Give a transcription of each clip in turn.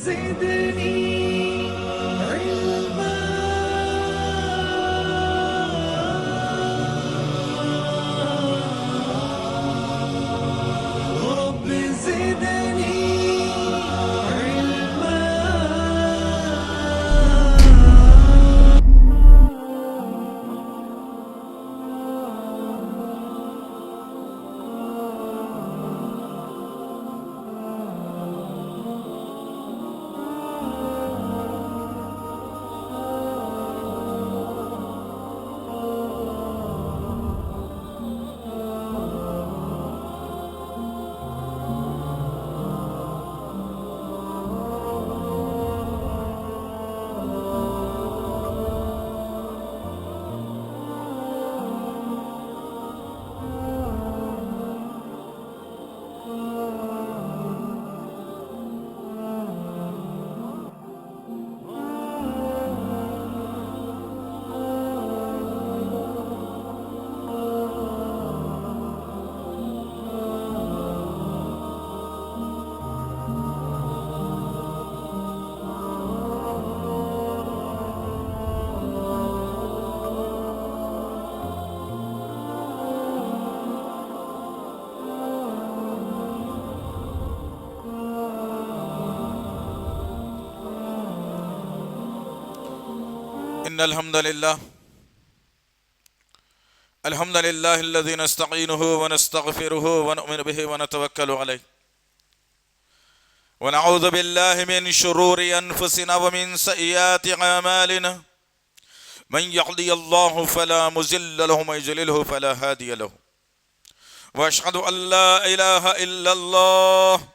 زدني علما رب زدني علما. إن الحمد لله الذي نستعينه ونستغفره ونؤمن به ونتوكل عليه ونعوذ بالله من شرور أنفسنا ومن سيئات أعمالنا من يهدي الله فلا مضل له ومن يضلل فلا هادي له وأشهد أن لا إله إلا الله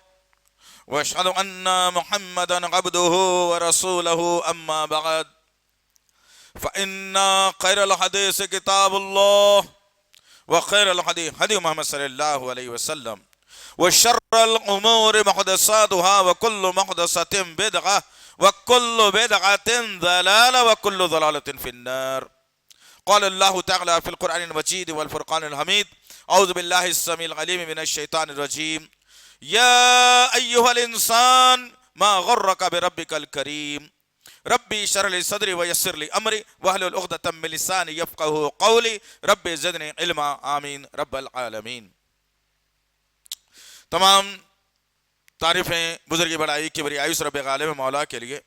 وأشهد أن محمدا عبده ورسوله أما بعد فإن خير الحديث كتاب الله وخير الحديث هدي محمد صلى الله عليه وسلم وشر الأمور محدثاتها وكل محدثة بدعة وكل بدعة ضلالة وكل ضلالة في النار. قال الله تعالى في القرآن المجيد والفرقان الحميد أعوذ بالله السميع العليم من الشيطان الرجيم يا أيها الإنسان ما غرك بربك الكريم ربي اشرح لي صدري ويسر لي امري واحلل عقدة من لساني يفقهوا قولي ربي زدني علما آمین رب العالمین. تمام تعریفیں بزرگی بڑائی کبریائی اس رب غالب مولا کے لیے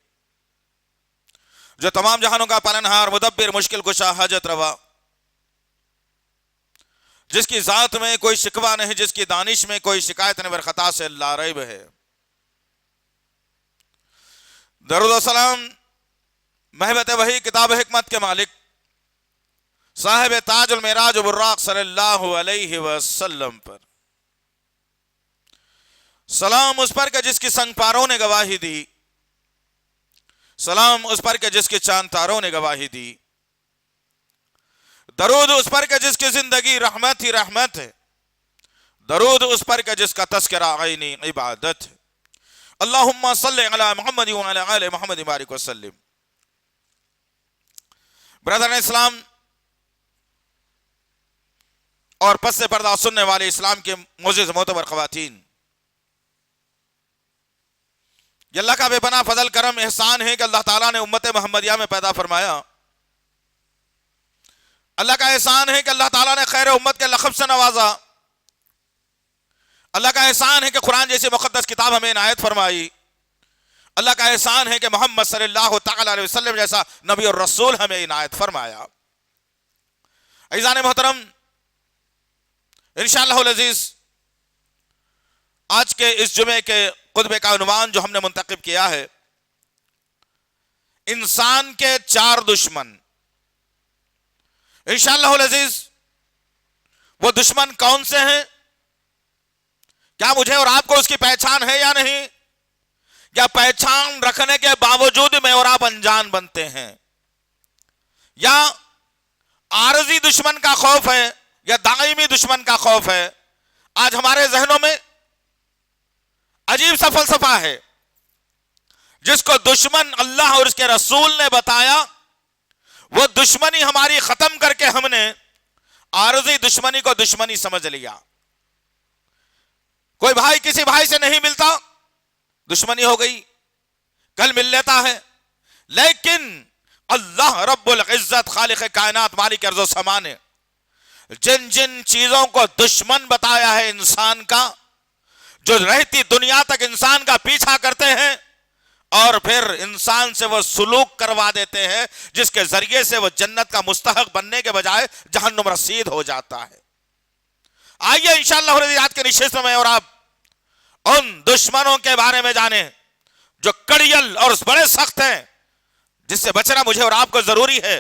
جو تمام جہانوں کا پالنہار مدبر مشکل کشا حاجت روا، جس کی ذات میں کوئی شکوہ نہیں، جس کی دانش میں کوئی شکایت نہیں، خطا سے لا ریب ہے. درود و سلام محبت وحی کتاب حکمت کے مالک صاحب تاج المعراج و براق صلی اللہ علیہ وسلم پر. سلام اس پر کہ جس کی سنگ پاروں نے گواہی دی، سلام اس پر کہ جس کے چاند تاروں نے گواہی دی، درود اس پر کہ جس کی زندگی رحمت ہی رحمت ہے، درود اس پر کہ جس کا تذکرہ عینی عبادت ہے. اللہم صلی علی محمد وعلی آل محمد بارک وسلم. برادران اسلام اور پس سے پردہ سننے والے اسلام کے معزز معتبر خواتین، یہ اللہ کا بے پناہ فضل کرم احسان ہے کہ اللہ تعالیٰ نے امت محمدیہ میں پیدا فرمایا. اللہ کا احسان ہے کہ اللہ تعالیٰ نے خیر امت کے لقب سے نوازا. اللہ کا احسان ہے کہ قرآن جیسی مقدس کتاب ہمیں عنایت فرمائی. اللہ کا احسان ہے کہ محمد صلی اللہ تعالی علیہ وسلم جیسا نبی اور رسول ہمیں عنایت فرمایا. عزیزان محترم، انشاءاللہ العزیز آج کے اس جمعے کے خطبے کا عنوان جو ہم نے منتخب کیا ہے، انسان کے چار دشمن. انشاءاللہ العزیز وہ دشمن کون سے ہیں؟ کیا مجھے اور آپ کو اس کی پہچان ہے یا نہیں؟ یا پہچان رکھنے کے باوجود میں اور آپ انجان بنتے ہیں؟ یا عارضی دشمن کا خوف ہے یا دائمی دشمن کا خوف ہے؟ آج ہمارے ذہنوں میں عجیب سا فلسفہ ہے، جس کو دشمن اللہ اور اس کے رسول نے بتایا، وہ دشمنی ہماری ختم کر کے ہم نے عارضی دشمنی کو دشمنی سمجھ لیا. کوئی بھائی کسی بھائی سے نہیں ملتا، دشمنی ہو گئی. کل مل لیتا ہے، لیکن اللہ رب العزت خالق کائنات مالک ارض و سما نے جن جن چیزوں کو دشمن بتایا ہے انسان کا، جو رہتی دنیا تک انسان کا پیچھا کرتے ہیں اور پھر انسان سے وہ سلوک کروا دیتے ہیں جس کے ذریعے سے وہ جنت کا مستحق بننے کے بجائے جہنم رسید ہو جاتا ہے۔ آئیے انشاءاللہ آج کے نشست میں میں اور آپ ان دشمنوں کے بارے میں جانیں جو کڑیل اور بڑے سخت ہیں، جس سے بچنا مجھے اور آپ کو ضروری ہے۔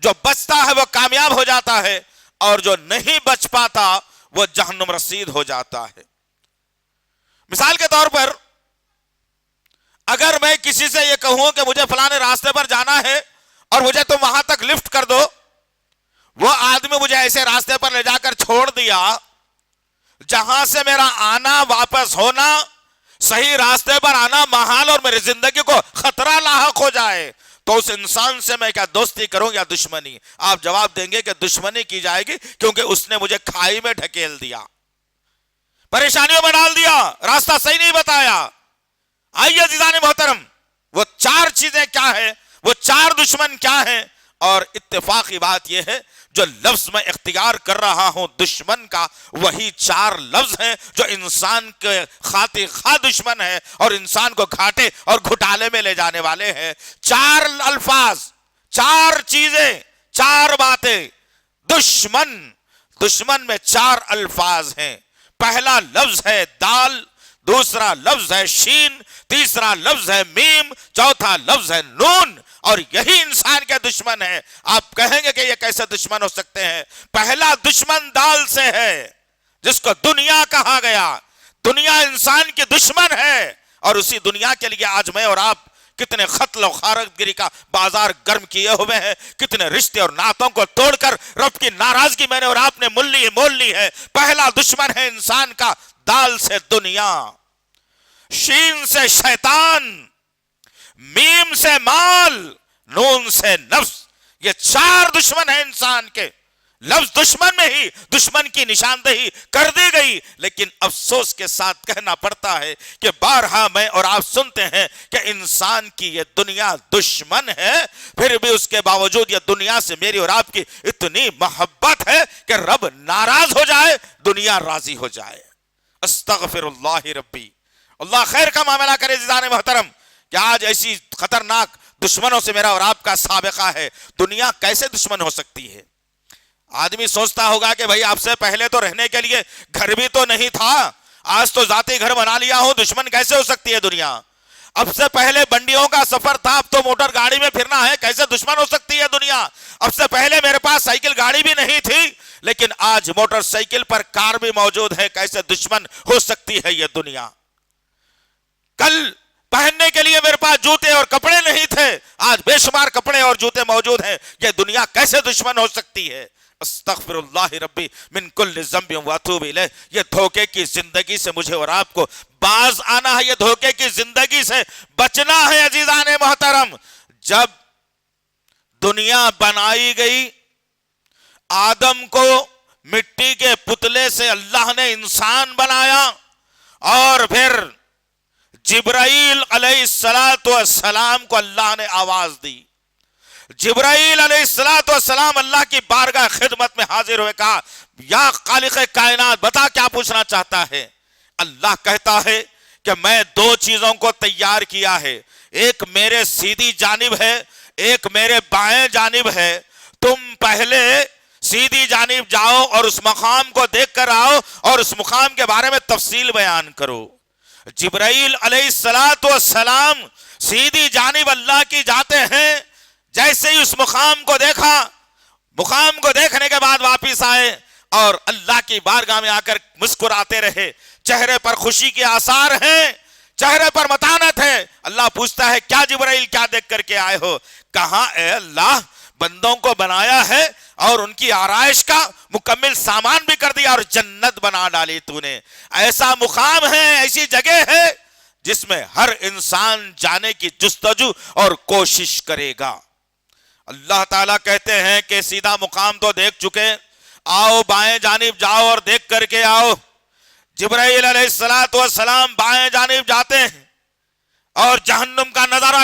جو بچتا ہے وہ کامیاب ہو جاتا ہے، اور جو نہیں بچ پاتا وہ جہنم رسید ہو جاتا ہے۔ مثال کے طور پر اگر میں کسی سے یہ کہوں کہ مجھے فلانے راستے پر جانا ہے اور مجھے تم وہاں تک لفٹ کر دو، وہ آدمی مجھے ایسے راستے پر لے جا کر چھوڑ دیا جہاں سے میرا آنا واپس ہونا، صحیح راستے پر آنا محال اور میری زندگی کو خطرہ لاحق ہو جائے، تو اس انسان سے میں کیا دوستی کروں یا دشمنی؟ آپ جواب دیں گے کہ دشمنی کی جائے گی، کیونکہ اس نے مجھے کھائی میں ڈھکیل دیا، پریشانیوں میں ڈال دیا، راستہ صحیح نہیں بتایا۔ آئیے عزیزان محترم، وہ چار چیزیں کیا ہیں، وہ چار دشمن کیا ہیں؟ اور اتفاقی بات یہ ہے جو لفظ میں اختیار کر رہا ہوں دشمن کا، وہی چار لفظ ہیں جو انسان کے خاطر خواہ دشمن ہے اور انسان کو گھاٹے اور گھٹالے میں لے جانے والے ہیں۔ چار الفاظ، چار چیزیں، چار باتیں، دشمن میں چار الفاظ ہیں۔ پہلا لفظ ہے دال، دوسرا لفظ ہے شین، تیسرا لفظ ہے میم، چوتھا لفظ ہے نون، اور یہی انسان کے دشمن ہے۔ آپ کہیں گے کہ یہ کیسے دشمن ہو سکتے ہیں؟ پہلا دشمن دال سے ہے، جس کو دنیا کہا گیا۔ دنیا انسان کی دشمن ہے، اور اسی دنیا کے لیے آج میں اور آپ کتنے قتل و غارت گری کا بازار گرم کیے ہوئے ہیں، کتنے رشتے اور ناتوں کو توڑ کر رب کی ناراضگی میں نے اور آپ نے مول لی ہے۔ پہلا دشمن ہے انسان کا دال سے دنیا، شین سے شیطان، میم سے مال، نون سے نفس۔ یہ چار دشمن ہیں انسان کے۔ لفظ دشمن میں ہی دشمن کی نشاندہی کر دی گئی، لیکن افسوس کے ساتھ کہنا پڑتا ہے کہ بارہا میں اور آپ سنتے ہیں کہ انسان کی یہ دنیا دشمن ہے، پھر بھی اس کے باوجود یہ دنیا سے میری اور آپ کی اتنی محبت ہے کہ رب ناراض ہو جائے، دنیا راضی ہو جائے۔ استغفر اللہ ربی، اللہ خیر کا معاملہ کرے۔ عزیزان محترم، کہ آج ایسی خطرناک دشمنوں سے میرا اور آپ کا سابقہ ہے۔ دنیا کیسے دشمن ہو سکتی ہے؟ آدمی سوچتا ہوگا کہ بھائی آپ سے پہلے تو رہنے کے لیے گھر بھی تو نہیں تھا، آج تو ذاتی گھر بنا لیا ہوں، دشمن کیسے ہو سکتی ہے دنیا؟ اب سے پہلے بنڈیوں کا سفر تھا، اب تو موٹر گاڑی میں پھرنا ہے، کیسے دشمن ہو سکتی ہے دنیا؟ اب سے پہلے میرے پاس سائیکل گاڑی بھی نہیں تھی، لیکن آج موٹر سائیکل پر کار بھی موجود ہے، کیسے دشمن ہو سکتی ہے یہ دنیا؟ کل پہننے کے لیے میرے پاس جوتے اور کپڑے نہیں تھے، آج بے شمار کپڑے اور جوتے موجود ہیں، یہ دنیا کیسے دشمن ہو سکتی ہے؟ استغفر اللہ ربی من کل ذنب واتوب الیہ۔ یہ دھوکے کی زندگی سے مجھے اور آپ کو باز آنا ہے، یہ دھوکے کی زندگی سے بچنا ہے۔ عزیزان محترم، جب دنیا بنائی گئی، آدم کو مٹی کے پتلے سے اللہ نے انسان بنایا، اور پھر جبرائیل علیہ السلام کو اللہ نے آواز دی۔ جبرائیل علیہ السلام اللہ کی بارگاہ خدمت میں حاضر ہوئے، کہا یا خالق کائنات بتا کیا پوچھنا چاہتا ہے؟ اللہ کہتا ہے کہ میں دو چیزوں کو تیار کیا ہے، ایک میرے سیدھی جانب ہے، ایک میرے بائیں جانب ہے، تم پہلے سیدھی جانب جاؤ اور اس مقام کو دیکھ کر آؤ اور اس مقام کے بارے میں تفصیل بیان کرو۔ جبرائیل علیہ السلام سیدھی جانب اللہ کی جاتے ہیں، جیسے ہی اس مقام کو دیکھا، مقام کو دیکھنے کے بعد واپس آئے اور اللہ کی بارگاہ میں آ کر مسکراتے رہے، چہرے پر خوشی کے آثار ہیں، چہرے پر متانت ہے۔ اللہ پوچھتا ہے کیا جبرائیل کیا دیکھ کر کے آئے ہو؟ کہا اے اللہ، بندوں کو بنایا ہے اور ان کی آرائش کا مکمل سامان بھی کر دیا اور جنت بنا ڈالی تو نے۔ ایسا مقام ہے، ایسی جگہ ہے جس میں ہر انسان جانے کی جستجو اور کوشش کرے گا۔ اللہ تعالیٰ کہتے ہیں کہ سیدھا مقام تو دیکھ چکے، آؤ بائیں جانب جاؤ اور دیکھ کر کے آؤ۔ جبرائیل علیہ السلام بائیں جانب جاتے ہیں اور جہنم کا نظارہ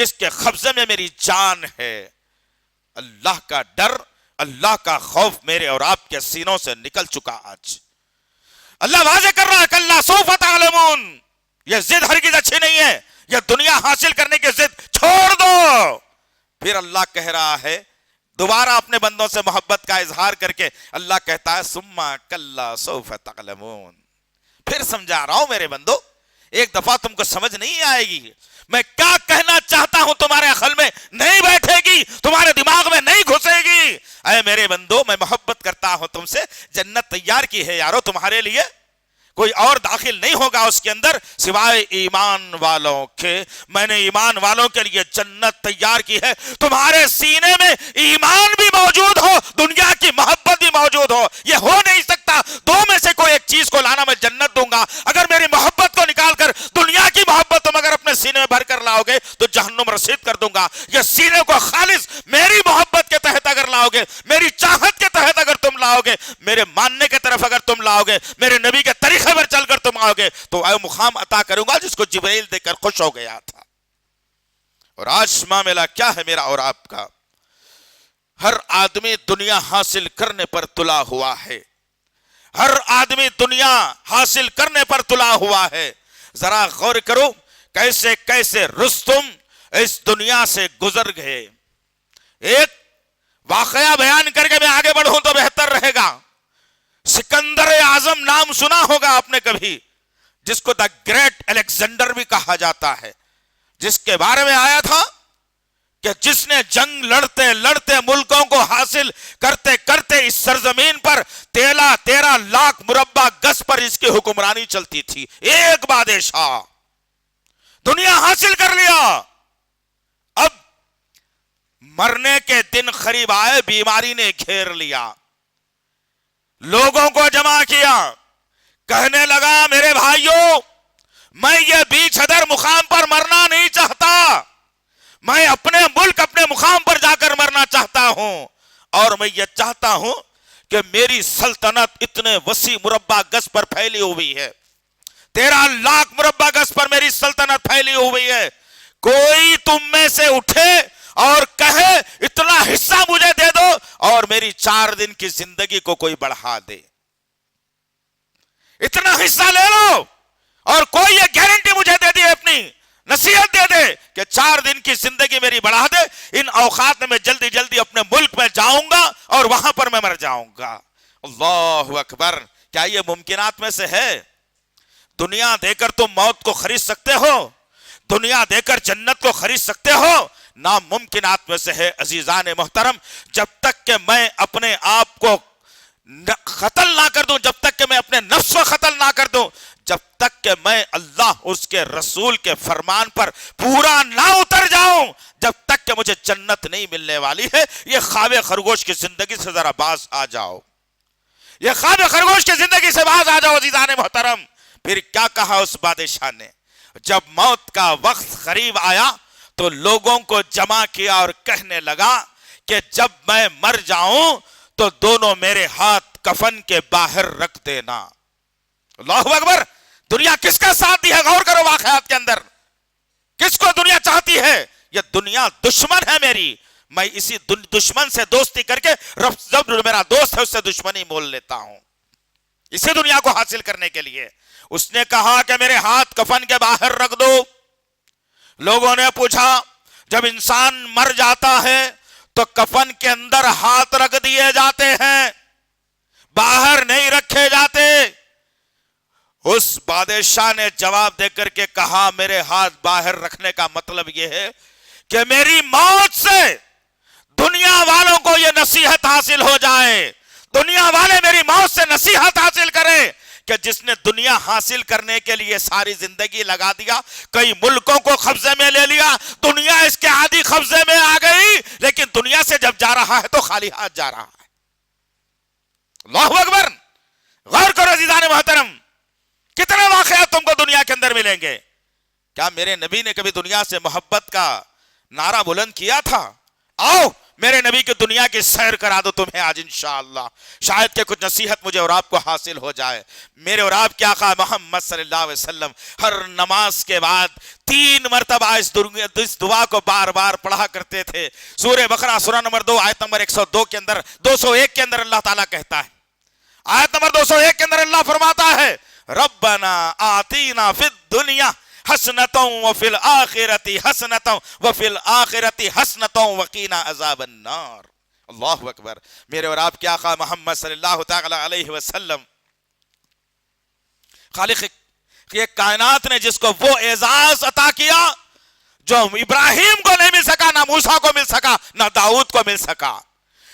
جس کے قبضے میں میری جان ہے۔ اللہ کا ڈر، اللہ کا خوف میرے اور آپ کے سینوں سے نکل چکا آج۔ اللہ واضح کر رہا ہے کلا سوف تعلمون، یہ ضد ہرگز اچھی نہیں ہے، یہ دنیا حاصل کرنے کی ضد چھوڑ دو۔ پھر اللہ کہہ رہا ہے دوبارہ اپنے بندوں سے محبت کا اظہار کر کے اللہ کہتا ہے ثم کلا سوف تعلمون۔ پھر سمجھا رہا ہوں میرے بندو، ایک دفعہ تم کو سمجھ نہیں آئے گی، میں کیا کہنا چاہتا ہوں تمہارے عقل میں نہیں بیٹھے گی، تمہارے دماغ میں نہیں گھسے گی۔ اے میرے بندو، میں محبت کرتا ہوں تم سے، جنت تیار کی ہے یارو تمہارے لیے، کوئی اور داخل نہیں ہوگا اس کے اندر سوائے ایمان والوں کے۔ میں نے ایمان والوں کے لیے جنت تیار کی ہے، تمہارے سینے میں ایمان بھی موجود ہو، دنیا کی محبت بھی موجود ہو، یہ ہو نہیں سکتا۔ دو میں سے کوئی ایک چیز کو لانا، میں جنت دوں گا۔ اگر میری محبت کو نکال کر دنیا کی محبت تم اگر اپنے سینے میں بھر کر لاؤ گے تو جہنم رسید کر دوں گا۔ یہ سینے کو خالص میری محبت کے تحت اگر لاؤ گے، میری چاہت کے تحت اگر تم لاؤ گے، میرے ماننے کے طرف اگر تم لاؤ گے، میرے نبی کے طریقے پر چل کر تم آؤ گے تو اے مقام عطا کروں گا جس کو جبرائیل دیکھ کر خوش ہو گیا تھا۔ اور آج معاملہ کیا ہے میرا اور آپ کا؟ ہر آدمی دنیا حاصل کرنے پر تلا ہوا ہے، ہر آدمی دنیا حاصل کرنے پر تلا ہوا ہے۔ ذرا غور کرو کیسے کیسے رستم اس دنیا سے گزر گئے۔ ایک واقعہ بیان کر کے میں آگے بڑھوں تو بہتر رہے گا۔ سکندر اعظم نام سنا ہوگا آپ نے کبھی، جس کو دا گریٹ الیگزینڈر بھی کہا جاتا ہے، جس کے بارے میں آیا تھا کہ جس نے جنگ لڑتے لڑتے ملکوں کو حاصل کرتے کرتے اس سرزمین پر 13 لاکھ مربع گز پر اس کی حکمرانی چلتی تھی۔ ایک بادشاہ دنیا حاصل کر لیا، اب مرنے کے دن قریب آئے، بیماری نے گھیر لیا، لوگوں کو جمع کیا، کہنے لگا میرے بھائیوں میں یہ بیچ حدر مقام پر مرنا نہیں چاہتا، میں اپنے ملک اپنے مقام پر جا کر مرنا چاہتا ہوں، اور میں یہ چاہتا ہوں کہ میری سلطنت اتنے وسیع مربع گز پر پھیلی ہوئی ہے، 13 لاکھ مربع گز پر میری سلطنت پھیلی ہوئی ہے، کوئی تم میں سے اٹھے اور کہے اتنا حصہ مجھے دے دو اور میری 4 دن کی زندگی کو کوئی بڑھا دے، اتنا حصہ لے لو، اور کوئی یہ گارنٹی مجھے دے دی، اپنی نصیحت دے دے کہ 4 دن کی زندگی میری بڑھا دے، ان اوقات میں میں جلدی جلدی اپنے ملک میں جاؤں گا اور وہاں پر میں مر جاؤں گا۔ اللہ اکبر! کیا یہ ممکنات میں سے ہے؟ دنیا دے کر تم موت کو خرید سکتے ہو، دنیا دے کر جنت کو خرید سکتے ہو؟ ناممکنات میں سے ہے عزیزان محترم۔ جب تک کہ میں اپنے آپ کو قتل نہ کر دوں، جب تک کہ میں اپنے نفس کو قتل نہ کر دوں، جب تک کہ میں اللہ اس کے رسول کے فرمان پر پورا نہ اتر جاؤں، جب تک کہ مجھے جنت نہیں ملنے والی ہے۔ یہ خواب خرگوش کی زندگی سے ذرا باز آ جاؤ، یہ خواب خرگوش کی زندگی سے باز آ جاؤ عزیزان محترم۔ پھر کیا کہا اس بادشاہ نے؟ جب موت کا وقت قریب آیا تو لوگوں کو جمع کیا اور کہنے لگا کہ جب میں مر جاؤں تو دونوں میرے ہاتھ کفن کے باہر رکھ دینا۔ اللہ اکبر! دنیا کس کا ساتھ دی ہے؟ غور کرو واقعات کے اندر، کس کو دنیا چاہتی ہے؟ یہ دنیا دشمن ہے میری، میں اسی دشمن سے دوستی کر کے جب میرا دوست ہے اس سے دشمنی مول لیتا ہوں، اسی دنیا کو حاصل کرنے کے لیے۔ اس نے کہا کہ میرے ہاتھ کفن کے باہر رکھ دو۔ لوگوں نے پوچھا جب انسان مر جاتا ہے تو کفن کے اندر ہاتھ رکھ دیے جاتے ہیں، باہر نہیں رکھے جاتے۔ اس بادشاہ نے جواب دے کر کے کہا میرے ہاتھ باہر رکھنے کا مطلب یہ ہے کہ میری موت سے دنیا والوں کو یہ نصیحت حاصل ہو جائے، دنیا والے میری موت سے نصیحت حاصل کریں کہ جس نے دنیا حاصل کرنے کے لیے ساری زندگی لگا دیا، کئی ملکوں کو قبضے میں لے لیا، دنیا اس کے عادی قبضے میں آ گئی، لیکن دنیا سے جب جا رہا ہے تو خالی ہاتھ جا رہا ہے۔ اللہ اکبر! غور کرو عزیزان محترم، کتنے واقعات تم کو دنیا کے اندر ملیں گے۔ کیا میرے نبی نے کبھی دنیا سے محبت کا نعرہ بلند کیا تھا؟ آؤ میرے نبی کی دنیا کی سیر کرا دو تمہیں آج انشاءاللہ، شاید کہ کچھ نصیحت مجھے اور آپ کو حاصل ہو جائے۔ میرے اور آپ کے آقا محمد صلی اللہ علیہ وسلم ہر نماز کے بعد 3 مرتبہ اس دعا کو بار بار پڑھا کرتے تھے۔ سورہ بقرہ سورہ نمبر 2 آیت نمبر 102 کے اندر 201 کے اندر اللہ تعالیٰ کہتا ہے، آیت نمبر 201 کے اندر اللہ فرماتا ہے ربنا آتینا فی الدنیا حسنتاً وفی الآخرت حسنتاً وفی الآخرت حسنتاً وقینا عذاب النار۔ اللہ اکبر۔ میرے اور آپ کے آقا محمد صلی اللہ تعالی علیہ وسلم، خالق یہ کائنات نے جس کو وہ اعزاز عطا کیا جو ابراہیم کو نہیں مل سکا، نہ موسیٰ کو مل سکا، نہ داؤد کو مل سکا،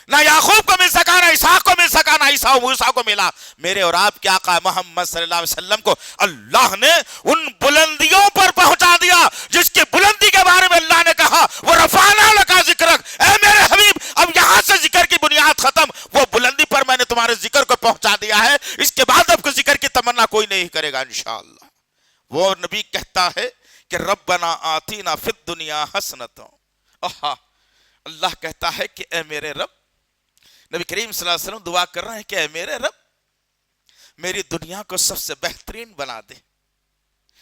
نہ یعقوب کو مل سکا، نہ اسحاق کو مل سکا، نہ عیسیٰ و موسیٰ کو ملا، میرے اور آپ کے آقا محمد صلی اللہ علیہ وسلم کو اللہ نے ان بلندیوں پر پہنچا دیا جس کی بلندی کے بارے میں اللہ نے کہا وہ رفعنا لک ذکرک، اے میرے حبیب اب یہاں سے ذکر کی بنیاد ختم، وہ بلندی پر میں نے تمہارے ذکر کو پہنچا دیا ہے، اس کے بعد اب کو ذکر کی تمنا کوئی نہیں کرے گا انشاءاللہ۔ وہ نبی کہتا ہے کہ ربنا آتینا فی الدنیا حسنۃ، اللہ کہتا ہے کہ اے میرے رب، نبی کریم صلی اللہ علیہ وسلم دعا کر رہے ہیں کہ اے میرے رب میری دنیا کو سب سے بہترین بنا دے۔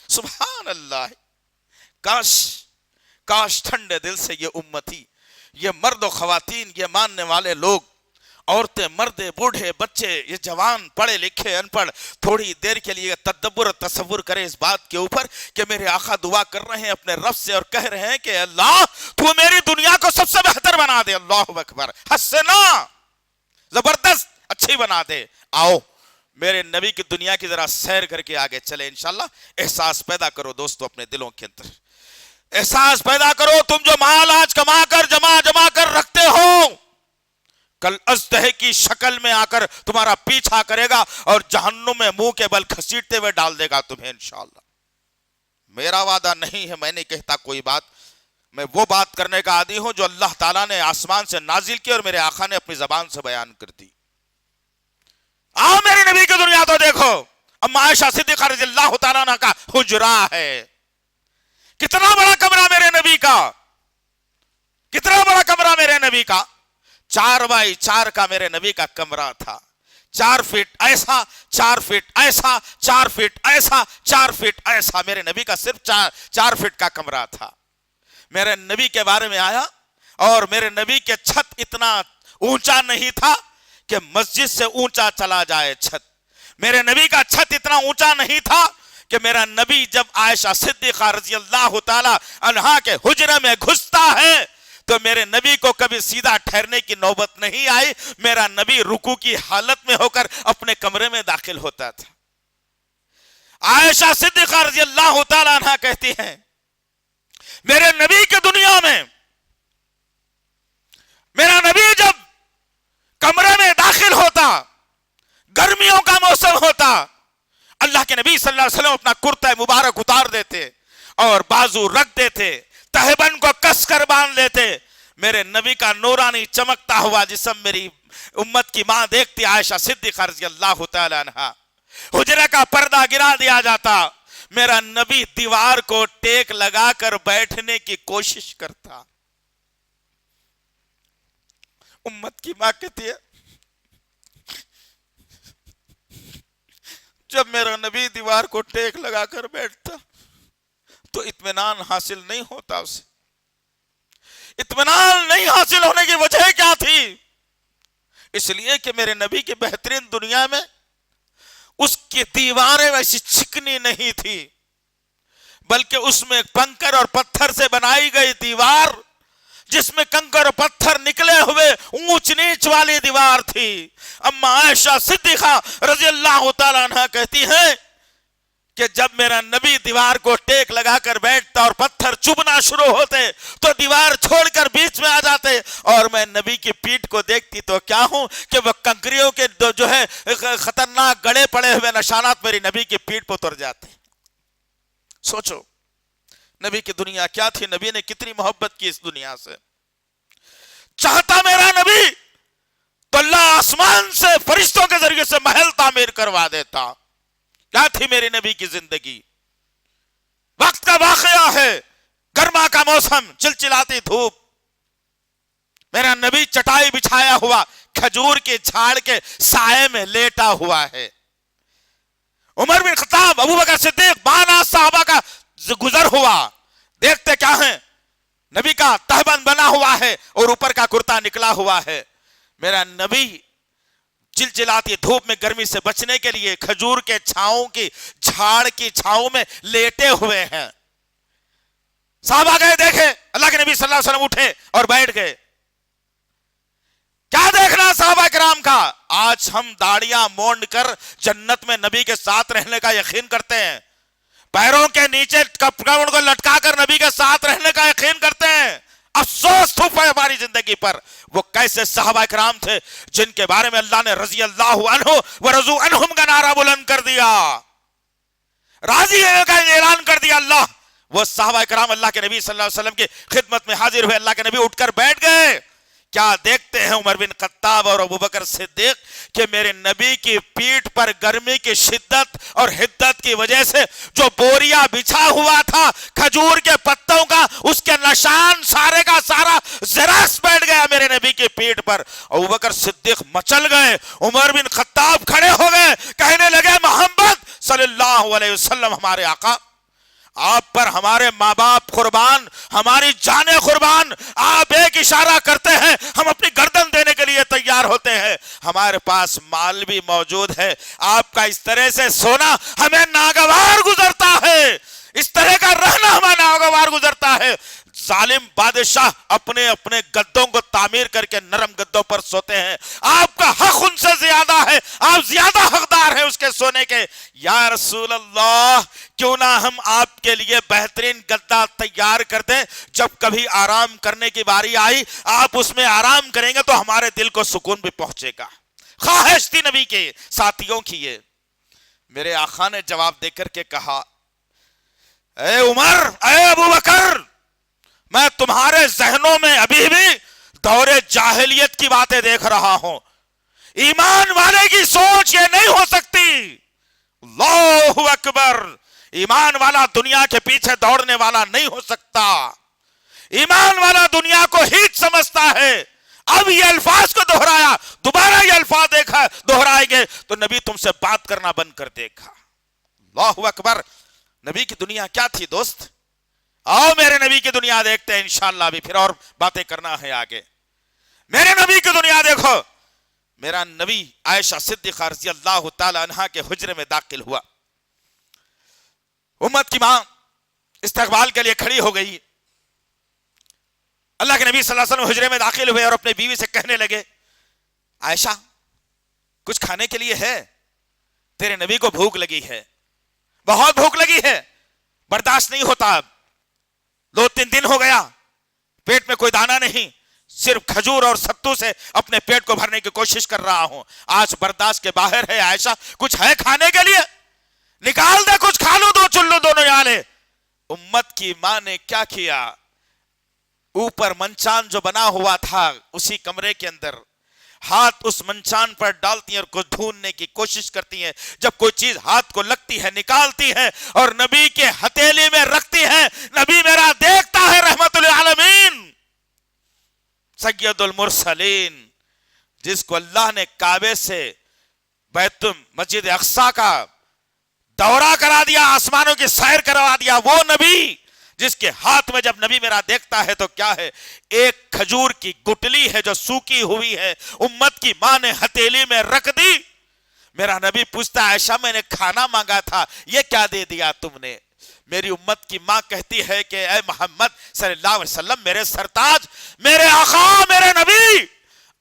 سبحان اللہ، کاش ٹھنڈے دل سے یہ امتی، یہ مرد و خواتین، یہ ماننے والے لوگ، عورتیں، مرد، بوڑھے، بچے، یہ جوان، پڑھے لکھے، ان پڑھ، تھوڑی دیر کے لیے تدبر اور تصور کرے اس بات کے اوپر کہ میرے آقا دعا کر رہے ہیں اپنے رب سے اور کہہ رہے ہیں کہ اللہ تو میری دنیا کو سب سے بہتر بنا دے۔ اللہ اکبر، حسنا، زبردست، اچھی بنا دے۔ آؤ میرے نبی کی دنیا کی ذرا سیر کر کے آگے چلے انشاءاللہ۔ احساس پیدا کرو دوستو اپنے دلوں کے اندر، احساس پیدا کرو، تم جو مال آج کما کر جمع کر رکھتے ہو، کل اژدہے کی شکل میں آ کر تمہارا پیچھا کرے گا اور جہنم میں منہ کے بل گھسیٹتے ہوئے ڈال دے گا تمہیں انشاءاللہ۔ میرا وعدہ نہیں ہے، میں نہیں کہتا کوئی بات، میں وہ بات کرنے کا عادی ہوں جو اللہ تعالیٰ نے آسمان سے نازل کی اور میرے آقا نے اپنی زبان سے بیان کر دی۔ آؤ میرے نبی کی دنیا تو دیکھو، اما عائشہ صدیقہ رضی اللہ تعالیٰ عنہ کا حجرہ ہے، کتنا بڑا کمرہ میرے نبی کا، کتنا بڑا کمرہ میرے نبی کا، 4x4 کا میرے نبی کا کمرہ تھا، 4 فٹ ایسا، 4 فٹ ایسا، 4 فٹ ایسا، 4 فٹ ایسا، میرے نبی کا صرف 4 فٹ کا کمرہ تھا۔ میرے نبی کے بارے میں آیا اور میرے نبی کے چھت اتنا اونچا نہیں تھا کہ مسجد سے اونچا چلا جائے چھت، میرے نبی کا چھت اتنا اونچا نہیں تھا کہ میرا نبی جب عائشہ صدیقہ رضی اللہ تعالی عنہا کے حجرے میں گھستا ہے تو میرے نبی کو کبھی سیدھا ٹھہرنے کی نوبت نہیں آئی، میرا نبی رکوع کی حالت میں ہو کر اپنے کمرے میں داخل ہوتا تھا۔ عائشہ صدیقہ رضی اللہ تعالی عنہا کہتی ہیں میرے نبی کی دنیا میں میرا نبی جب کمرے میں داخل ہوتا، گرمیوں کا موسم ہوتا، اللہ کے نبی صلی اللہ علیہ وسلم اپنا کرتا مبارک اتار دیتے اور بازو رکھ دیتے، تہبند کو کس کر باندھ لیتے، میرے نبی کا نورانی چمکتا ہوا جسم میری امت کی ماں دیکھتی عائشہ صدیقہ رضی اللہ تعالی عنہا، حجرے کا پردہ گرا دیا جاتا، میرا نبی دیوار کو ٹیک لگا کر بیٹھنے کی کوشش کرتا۔ امت کی ماں کہتی ہے جب میرا نبی دیوار کو ٹیک لگا کر بیٹھتا تو اطمینان حاصل نہیں ہوتا، اسے اطمینان نہیں حاصل ہونے کی وجہ کیا تھی؟ اس لیے کہ میرے نبی کی بہترین دنیا میں اس کی دیواریں ویسی چکنی نہیں تھی، بلکہ اس میں کنکر اور پتھر سے بنائی گئی دیوار، جس میں کنکر اور پتھر نکلے ہوئے اونچ نیچ والی دیوار تھی۔ اما عائشہ صدیقہ رضی اللہ تعالیٰ عنہ کہتی ہیں کہ جب میرا نبی دیوار کو ٹیک لگا کر بیٹھتا اور پتھر چبھنا شروع ہوتے تو دیوار چھوڑ کر بیچ میں آ جاتے اور میں نبی کی پیٹھ کو دیکھتی تو کیا ہوں کہ وہ کنکریوں کے جو ہے خطرناک گڑے پڑے ہوئے نشانات میری نبی کی پیٹھ پر اتر جاتے۔ سوچو نبی کی دنیا کیا تھی، نبی نے کتنی محبت کی اس دنیا سے۔ چاہتا میرا نبی تو اللہ آسمان سے فرشتوں کے ذریعے سے محل تعمیر کروا دیتا۔ کیا تھی میرے نبی کی زندگی؟ وقت کا واقعہ ہے، گرما کا موسم، چلچلاتی دھوپ، میرا نبی چٹائی بچھایا ہوا کھجور کے جھاڑ کے سائے میں لیٹا ہوا ہے. عمر بن خطاب، ابو بکر صدیق، بانا صحابہ کا گزر ہوا. دیکھتے کیا ہیں؟ نبی کا تہبند بنا ہوا ہے اور اوپر کا کرتا نکلا ہوا ہے. میرا نبی چلچلاتی دھوپ میں گرمی سے بچنے کے لیے کھجور کے چھاؤں کی جھاڑ کی چھاؤں میں لیٹے ہوئے ہیں. صحابہ گئے دیکھے، اللہ کے نبی صلی اللہ علیہ وسلم اٹھے اور بیٹھ گئے. کیا دیکھنا صحابہ کرام کا؟ آج ہم داڑیاں مونڈ کر جنت میں نبی کے ساتھ رہنے کا یقین کرتے ہیں، پیروں کے نیچے کپڑوں کو لٹکا کر نبی کے ساتھ رہنے کا یقین کرتے ہیں. افسوس تھوپ ہے ہماری زندگی پر. وہ کیسے صحابہ کرام تھے جن کے بارے میں اللہ نے رضی اللہ عنہ ورضوا عنہم کا نعرہ بلند کر دیا، راضی ہونے کا اعلان کر دیا. اللہ وہ صحابہ کرام اللہ کے نبی صلی اللہ علیہ وسلم کی خدمت میں حاضر ہوئے. اللہ کے نبی اٹھ کر بیٹھ گئے. کیا دیکھتے ہیں عمر بن خطاب اور ابو بکر صدیق کہ میرے نبی کی پیٹھ پر گرمی کی شدت اور حدت کی وجہ سے جو بوریا بچھا ہوا تھا کھجور کے پتوں کا، اس کے نشان سارے کا سارا زرس بیٹھ گیا میرے نبی کی پیٹھ پر. ابو بکر صدیق مچل گئے، عمر بن خطاب کھڑے ہو گئے، کہنے لگے محمد صلی اللہ علیہ وسلم ہمارے آقا، آپ پر ہمارے ماں باپ قربان، ہماری جانیں قربان، آپ ایک اشارہ کرتے ہیں ہم اپنی گردن دینے کے لیے تیار ہوتے ہیں. ہمارے پاس مال بھی موجود ہے، آپ کا اس طرح سے سونا ہمیں ناگوار گزرتا ہے، اس طرح کا رہنا ہمیں ناگوار گزرتا ہے. ظالم بادشاہ اپنے اپنے گدوں کو تعمیر کر کے نرم گدوں پر سوتے ہیں، آپ کا حق ان سے زیادہ ہے، آپ زیادہ حقدار ہیں اس کے سونے کے. یا رسول اللہ، کیوں نہ ہم آپ کے لیے بہترین گدا تیار کر دیں، جب کبھی آرام کرنے کی باری آئی آپ اس میں آرام کریں گے تو ہمارے دل کو سکون بھی پہنچے گا. خواہش تھی نبی کے ساتھیوں کی. یہ میرے آقا نے جواب دے کر کے کہا، اے عمر، اے ابو بکر، میں تمہارے ذہنوں میں ابھی بھی دور جاہلیت کی باتیں دیکھ رہا ہوں. ایمان والے کی سوچ یہ نہیں ہو سکتی. اللہ اکبر. ایمان والا دنیا کے پیچھے دوڑنے والا نہیں ہو سکتا. ایمان والا دنیا کو ہیچ سمجھتا ہے. اب یہ الفاظ کو دہرایا، دوبارہ یہ الفاظ دیکھا دہرائیں گے تو نبی تم سے بات کرنا بند کر دے گا. اللہ اکبر. نبی کی دنیا کیا تھی دوست؟ آؤ میرے نبی کی دنیا دیکھتے ہیں انشاءاللہ. بھی پھر اور باتیں کرنا ہے آگے. میرے نبی کی دنیا دیکھو. میرا نبی عائشہ صدیقہ رضی اللہ تعالی عنہا کے حجرے میں داخل ہوا. امت کی ماں استقبال کے لیے کھڑی ہو گئی. اللہ کے نبی صلی اللہ علیہ وسلم حجرے میں داخل ہوئے اور اپنے بیوی سے کہنے لگے، عائشہ کچھ کھانے کے لیے ہے؟ تیرے نبی کو بھوک لگی ہے، بہت بھوک لگی ہے، برداشت نہیں ہوتا. 2-3 دن ہو گیا پیٹ میں کوئی دانہ نہیں، صرف کھجور اور ستو سے اپنے پیٹ کو بھرنے کی کوشش کر رہا ہوں. آج برداشت کے باہر ہے. عائشہ کچھ ہے کھانے کے لیے؟ نکال دے کچھ، کھا لو دو چلو دونوں یہاں لے. امت کی ماں نے کیا کیا؟ اوپر منچان جو بنا ہوا تھا اسی کمرے کے اندر ہاتھ اس منچان پر ڈالتی ہیں اور کچھ ڈھونڈنے کی کوشش کرتی ہیں. جب کوئی چیز ہاتھ کو لگتی ہے نکالتی ہے اور نبی کے ہتھیلی میں رکھتی ہے. نبی میرا دیکھتا ہے، رحمت للعالمین، سید المرسلین، جس کو اللہ نے کعبے سے بیت مسجد اقصی کا دورہ کرا دیا، آسمانوں کی سیر کروا دیا، وہ نبی جس کے ہاتھ میں جب نبی میرا دیکھتا ہے تو کیا ہے؟ ایک کھجور کی گٹلی ہے جو سوکی ہوئی ہے، امت کی ماں نے ہتھیلی میں رکھ دی. میرا نبی پوچھتا ہے، عائشہ میں نے کھانا مانگا تھا، یہ کیا دے دیا تم نے؟ میری امت کی ماں کہتی ہے کہ اے محمد صلی اللہ علیہ وسلم، میرے سرتاج، میرے آقا، میرے نبی،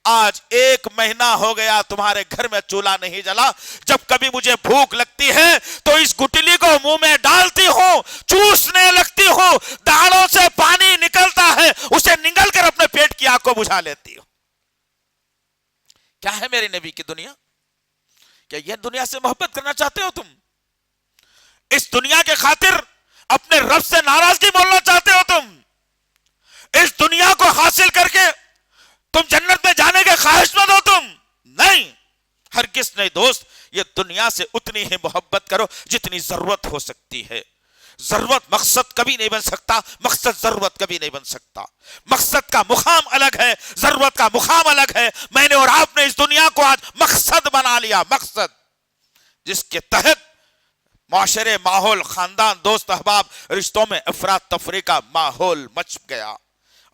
آج 1 مہینہ ہو گیا تمہارے گھر میں چولہا نہیں جلا. جب کبھی مجھے بھوک لگتی ہے تو اس گٹلی کو منہ میں ڈالتی ہوں، چوسنے لگتی ہوں، داڑھوں سے پانی نکلتا ہے، اسے نگل کر اپنے پیٹ کی آگ کو بجھا لیتی ہوں. کیا ہے میرے نبی کی دنیا؟ کیا یہ دنیا سے محبت کرنا چاہتے ہو تم؟ اس دنیا کے خاطر اپنے رب سے ناراضگی بولنا چاہتے ہو تم؟ اس دنیا کو حاصل کر کے تم جنت میں جانے کے خواہش مند ہو تم؟ نہیں، ہرگز نہیں دوست. یہ دنیا سے اتنی ہی محبت کرو جتنی ضرورت ہو سکتی ہے. ضرورت مقصد کبھی نہیں بن سکتا، مقصد ضرورت کبھی نہیں بن سکتا۔ مقصد کا مقام الگ ہے، ضرورت کا مقام الگ ہے۔ میں نے اور آپ نے اس دنیا کو آج مقصد بنا لیا، مقصد جس کے تحت معاشرے، ماحول، خاندان، دوست احباب، رشتوں میں افراد تفریح کا ماحول مچ گیا۔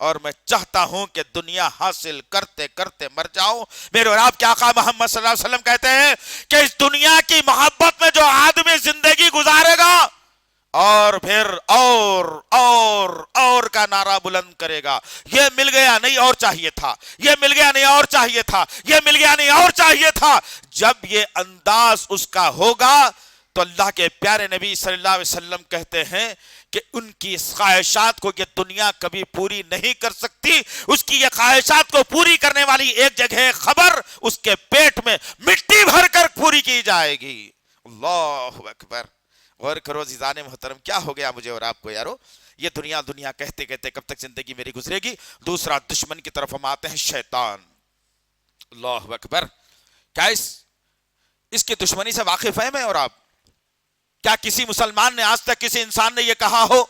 اور میں چاہتا ہوں کہ دنیا حاصل کرتے کرتے مر جاؤں۔ میرے اور آپ کے آقا محمد صلی اللہ علیہ وسلم کہتے ہیں کہ اس دنیا کی محبت میں جو آدمی زندگی گزارے گا اور پھر اور کا نعرہ بلند کرے گا، یہ مل گیا نہیں اور چاہیے تھا، یہ مل گیا نہیں اور چاہیے تھا، یہ مل گیا نہیں اور چاہیے تھا، جب یہ انداز اس کا ہوگا تو اللہ کے پیارے نبی صلی اللہ علیہ وسلم کہتے ہیں کہ ان کی اس خواہشات کو یہ دنیا کبھی پوری نہیں کر سکتی۔ اس کی یہ خواہشات کو پوری کرنے والی ایک جگہ خبر اس کے پیٹ میں مٹی بھر کر پوری کی جائے گی۔ اللہ اکبر۔ غور کرو عزیزان محترم، کیا ہو گیا مجھے اور آپ کو یارو؟ یہ دنیا کہتے کہتے کب تک زندگی میری گزرے گی؟ دوسرا دشمن کی طرف ہم آتے ہیں، شیطان۔ اللہ اکبر۔ کیا اس کی دشمنی سے واقف ہے میں اور آپ؟ کیا کسی مسلمان نے آج تک کسی انسان نے یہ کہا ہو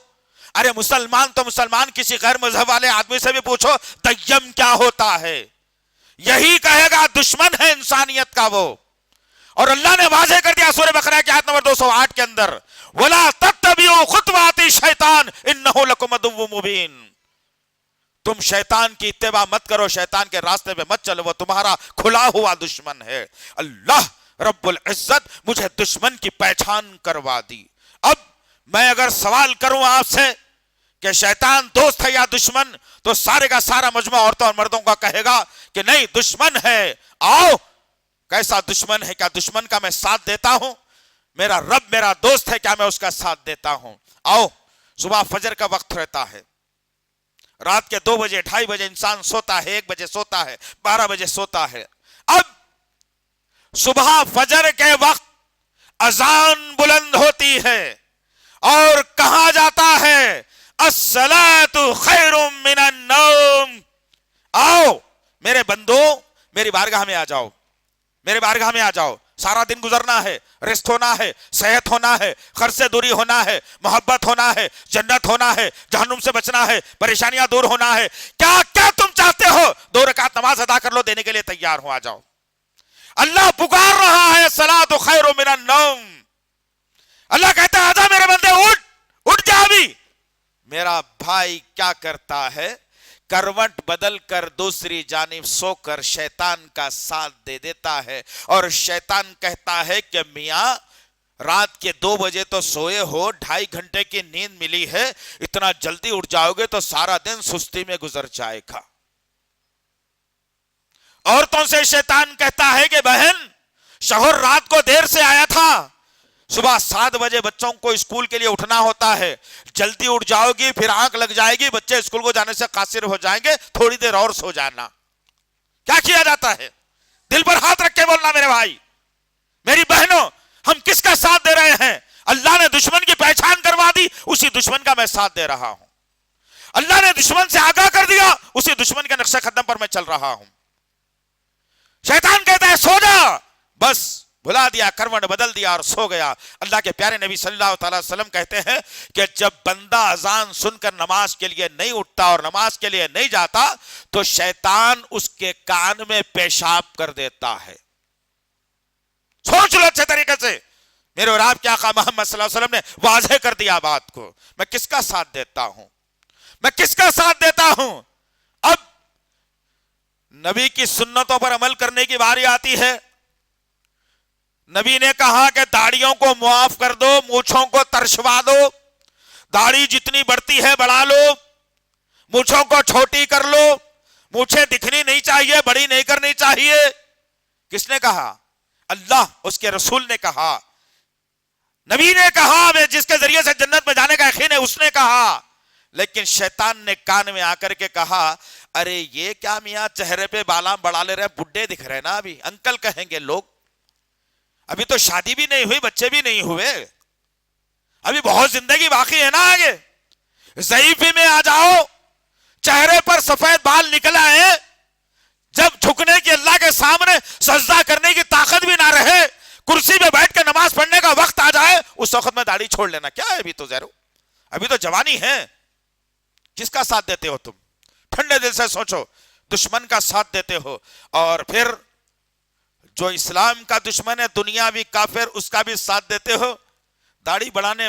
ارے مسلمان تو مسلمان، کسی غیر مذہب والے آدمی سے بھی پوچھو دیم کیا ہوتا ہے، یہی کہے گا دشمن ہے انسانیت کا وہ۔ اور اللہ نے واضح کر دیا سورہ بقرہ کی آیت نمبر 208 کے اندر، وَلَا تَتَّبِعُوا خُطُوَاتِ الشَّيْطَانِ إِنَّهُ لَكُمْ عَدُوٌّ مُبِينٌ۔ تم شیطان کی اتباع مت کرو، شیطان کے راستے پہ مت چلو، وہ تمہارا کھلا ہوا دشمن ہے۔ اللہ رب العزت مجھے دشمن کی پہچان کروا دی۔ اب میں اگر سوال کروں آپ سے کہ شیطان دوست ہے یا دشمن، تو سارے کا سارا مجمع عورتوں اور مردوں کا کہے گا کہ نہیں دشمن ہے۔ آؤ، کیسا دشمن ہے؟ کیا دشمن کا میں ساتھ دیتا ہوں؟ میرا رب میرا دوست ہے، کیا میں اس کا ساتھ دیتا ہوں؟ آؤ، صبح فجر کا وقت رہتا ہے، رات کے 2 بجے 2:30 بجے انسان سوتا ہے، 1 بجے سوتا ہے، 12 بجے سوتا ہے۔ اب صبح فجر کے وقت اذان بلند ہوتی ہے اور کہا جاتا ہے الصلاۃ خیر من النوم۔ آؤ میرے بندو، میری بارگاہ میں آ جاؤ، میرے بارگاہ میں آ جاؤ۔ سارا دن گزرنا ہے، ریسٹ ہونا ہے، صحت ہونا ہے، خرچ سے دوری ہونا ہے، محبت ہونا ہے، جنت ہونا ہے، جہنم سے بچنا ہے، پریشانیاں دور ہونا ہے۔ کیا تم چاہتے ہو؟ 2 رکعت نماز ادا کر لو، دینے کے لیے تیار ہو، آ جاؤ۔ اللہ پکار رہا ہے الصلاۃ خیر من النوم۔ اللہ کہتا ہے آجا میرے بندے، اٹھ جا بھی۔ میرا بھائی کیا کرتا ہے؟ کروٹ بدل کر دوسری جانب سو کر شیطان کا ساتھ دے دیتا ہے، اور شیطان کہتا ہے کہ میاں رات کے 2 بجے تو سوئے ہو، 2.5 گھنٹے کی نیند ملی ہے، اتنا جلدی اٹھ جاؤ گے تو سارا دن سستی میں گزر جائے گا۔ عورتوں سے شیطان کہتا ہے کہ بہن شوہر رات کو دیر سے آیا تھا، صبح 7 بجے بچوں کو اسکول کے لیے اٹھنا ہوتا ہے، جلدی اٹھ جاؤ گی پھر آنکھ لگ جائے گی، بچے اسکول کو جانے سے قاصر ہو جائیں گے، تھوڑی دیر اور سو جانا۔ کیا کیا جاتا ہے؟ دل پر ہاتھ رکھ کے بولنا میرے بھائی، میری بہنوں، ہم کس کا ساتھ دے رہے ہیں؟ اللہ نے دشمن کی پہچان کروا دی، اسی دشمن کا میں ساتھ دے رہا ہوں۔ اللہ نے دشمن سے آگاہ کر دیا، اسی دشمن کے نقشہ قدم پر میں چل رہا ہوں۔ شیطان کہتا ہے سو جا، بس بھلا دیا، کروٹ بدل دیا اور سو گیا۔ اللہ کے پیارے نبی صلی اللہ تعالی وسلم کہتے ہیں کہ جب بندہ اذان سن کر نماز کے لیے نہیں اٹھتا اور نماز کے لیے نہیں جاتا تو شیطان اس کے کان میں پیشاب کر دیتا ہے۔ سوچ لو اچھے طریقے سے، میرے اور آپ کے آقا محمد صلی اللہ علیہ وسلم نے واضح کر دیا بات کو۔ میں کس کا ساتھ دیتا ہوں؟ میں کس کا ساتھ دیتا ہوں؟ اب نبی کی سنتوں پر عمل کرنے کی باری آتی ہے۔ نبی نے کہا کہ داڑھیوں کو معاف کر دو، مونچھوں کو ترشوا دو، داڑھی جتنی بڑھتی ہے بڑھا لو، مونچھوں کو چھوٹی کر لو، مونچھیں دکھنی نہیں چاہیے، بڑی نہیں کرنی چاہیے۔ کس نے کہا؟ اللہ، اس کے رسول نے کہا، نبی نے کہا، جس کے ذریعے سے جنت میں جانے کا یقین ہے اس نے کہا۔ لیکن شیطان نے کان میں آ کر کے کہا ارے یہ کیا میاں چہرے پہ بالاں بڑھا لے رہے، بڈھے دکھ رہے نا، ابھی انکل کہیں گے لوگ، ابھی تو شادی بھی نہیں ہوئی، بچے بھی نہیں ہوئے، ابھی بہت زندگی باقی ہے نا آگے۔ ضعیفی میں آ جاؤ، چہرے پر سفید بال نکل آئے، جب جھکنے کی اللہ کے سامنے سجدہ کرنے کی طاقت بھی نہ رہے، کرسی پہ بیٹھ کے نماز پڑھنے کا وقت آ جائے، اس وقت میں داڑھی چھوڑ لینا، کیا ہے ابھی تو زیرو، ابھی تو جوانی ہے، کس کا ساتھ دیتے ہو تم؟ ٹھنڈے دل سے سوچو، دشمن کا ساتھ دیتے ہو، اور پھر جو اسلام کا دشمن ہے دنیاوی کافر اس کا بھی ساتھ دیتے ہو، داڑھی بڑھانے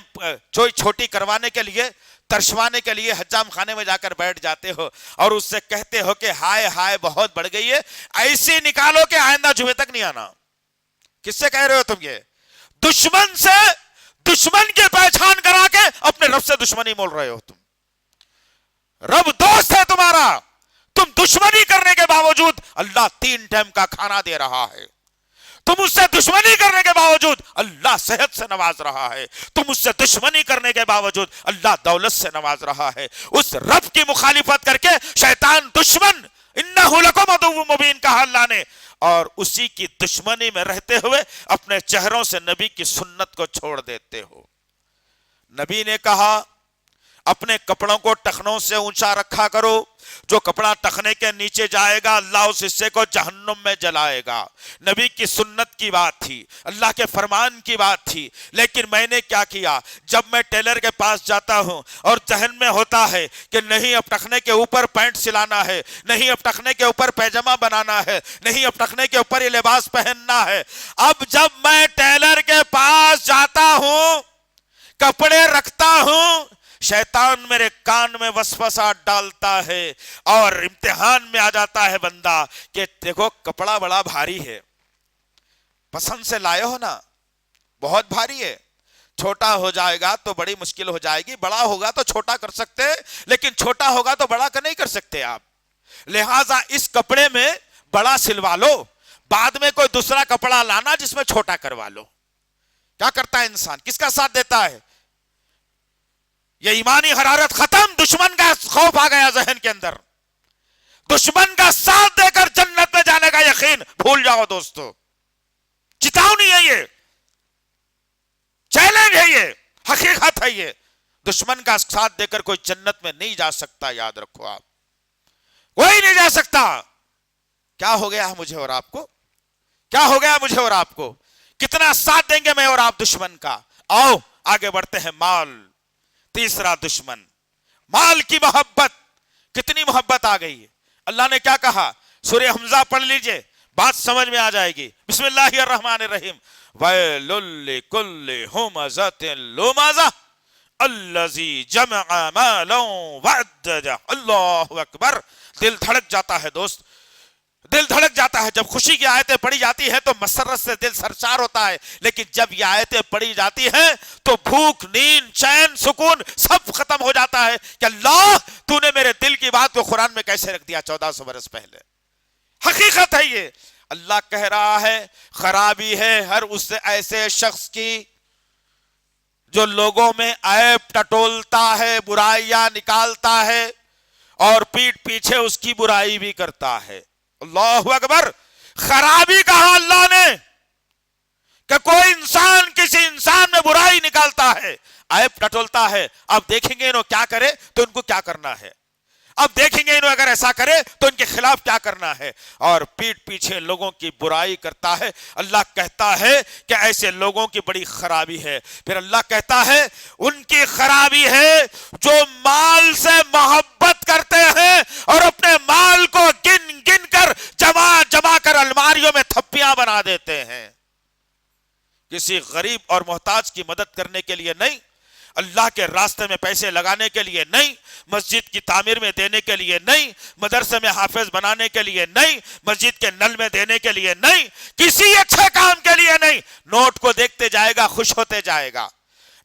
چوئی چھوٹی کروانے کے لیے ترشوانے کے لیے حجام خانے میں جا کر بیٹھ جاتے ہو اور اس سے کہتے ہو کہ ہائے ہائے بہت بڑھ گئی ہے، ایسی نکالو کہ آئندہ جمعے تک نہیں آنا۔ کس سے کہہ رہے ہو تم یہ؟ دشمن سے، دشمن کی پہچان کرا کے اپنے رب سے دشمنی مول رہے ہو تم۔ رب دوست ہے تمہارا، تم دشمنی کرنے کے باوجود اللہ 3 ٹائم کا کھانا دے رہا ہے، تم اس سے دشمنی کرنے کے باوجود اللہ صحت سے نواز رہا ہے، تم اس سے دشمنی کرنے کے باوجود اللہ دولت سے نواز رہا ہے۔ اس رب کی مخالفت کر کے شیطان دشمن، انہ لکم عدو مبین کہا اللہ نے، اور اسی کی دشمنی میں رہتے ہوئے اپنے چہروں سے نبی کی سنت کو چھوڑ دیتے ہو۔ نبی نے کہا اپنے کپڑوں کو ٹخنوں سے اونچا رکھا کرو، جو کپڑا ٹخنے کے نیچے جائے گا اللہ اس حصے کو جہنم میں جلائے گا۔ نبی کی سنت کی بات تھی، اللہ کے فرمان کی بات تھی، لیکن میں نے کیا کیا؟ جب میں ٹیلر کے پاس جاتا ہوں اور ذہن میں ہوتا ہے کہ نہیں اب ٹخنے کے اوپر پینٹ سلانا ہے، نہیں اب ٹخنے کے اوپر پیجامہ بنانا ہے، نہیں اب ٹخنے کے اوپر یہ لباس پہننا ہے، اب جب میں ٹیلر کے پاس جاتا ہوں کپڑے رکھتا ہوں، شیطان میرے کان میں وسوسہ ڈالتا ہے اور امتحان میں آ جاتا ہے بندہ کہ دیکھو کپڑا بڑا بھاری ہے، پسند سے لائے ہو نا، بہت بھاری ہے، چھوٹا ہو جائے گا تو بڑی مشکل ہو جائے گی، بڑا ہوگا تو چھوٹا کر سکتے لیکن چھوٹا ہوگا تو بڑا نہیں کر سکتے آپ، لہٰذا اس کپڑے میں بڑا سلوا لو، بعد میں کوئی دوسرا کپڑا لانا جس میں چھوٹا کروا لو۔ کیا کرتا ہے انسان؟ کس کا ساتھ دیتا ہے؟ یہ ایمانی حرارت ختم، دشمن کا خوف آ گیا ذہن کے اندر، دشمن کا ساتھ دے کر جنت میں جانے کا یقین بھول جاؤ دوستو۔ چتاونی ہے یہ، چیلنج ہے یہ، حقیقت ہے یہ، دشمن کا ساتھ دے کر کوئی جنت میں نہیں جا سکتا، یاد رکھو آپ، کوئی نہیں جا سکتا۔ کیا ہو گیا مجھے اور آپ کو؟ کیا ہو گیا مجھے اور آپ کو؟ کتنا ساتھ دیں گے میں اور آپ دشمن کا؟ آؤ آگے بڑھتے ہیں۔ مال، تیسرا دشمن، مال کی محبت، کتنی محبت آ گئی ہے۔ اللہ نے کیا کہا؟ سورہ حمزہ پڑھ لیجئے، بات سمجھ میں آ جائے گی۔ بسم اللہ الرحمن الرحیم، وَيْلٌ لِّكُلِّ ہُمَزَةٍ لُمَزَةٍ الَّذِي جَمَعَ مَالًا وَعَدَّدَهُ۔ اللہ اکبر، دل دھڑک جاتا ہے دوست، دل دھڑک جاتا ہے۔ جب خوشی کی آیتیں پڑھی جاتی ہیں تو مسرت سے دل سرشار ہوتا ہے، لیکن جب یہ آیتیں پڑھی جاتی ہیں تو بھوک، نیند، چین، سکون سب ختم ہو جاتا ہے کہ اللہ تو نے میرے دل کی بات کو قرآن میں کیسے رکھ دیا 1400 برس پہلے۔ حقیقت ہے یہ۔ اللہ کہہ رہا ہے خرابی ہے ہر اس ایسے شخص کی جو لوگوں میں عیب ٹٹولتا ہے، برائیاں نکالتا ہے اور پیٹھ پیچھے اس کی برائی بھی کرتا ہے۔ اللہ اکبر، خرابی کہا اللہ نے کہ کوئی انسان کسی انسان میں برائی نکالتا ہے، عیب ٹٹولتا ہے۔ اب دیکھیں گے انہوں کیا کرے تو ان کو کیا کرنا ہے، اب دیکھیں گے انہوں اگر ایسا کرے تو ان کے خلاف کیا کرنا ہے، اور پیٹھ پیچھے لوگوں کی برائی کرتا ہے۔ اللہ کہتا ہے کہ ایسے لوگوں کی بڑی خرابی ہے۔ پھر اللہ کہتا ہے ان کی خرابی ہے جو مال سے محبت کرتے ہیں اور اپنے مال کو گن گن کر جمع کر الماریوں میں تھپیاں بنا دیتے ہیں، کسی غریب اور محتاج کی مدد کرنے کے لیے نہیں، اللہ کے راستے میں پیسے لگانے کے لیے نہیں، مسجد کی تعمیر میں دینے کے لیے نہیں، مدرسے میں حافظ بنانے کے لیے نہیں، مسجد کے نل میں دینے کے لیے نہیں، کسی اچھے کام کے لیے نہیں۔ نوٹ کو دیکھتے جائے گا، خوش ہوتے جائے گا،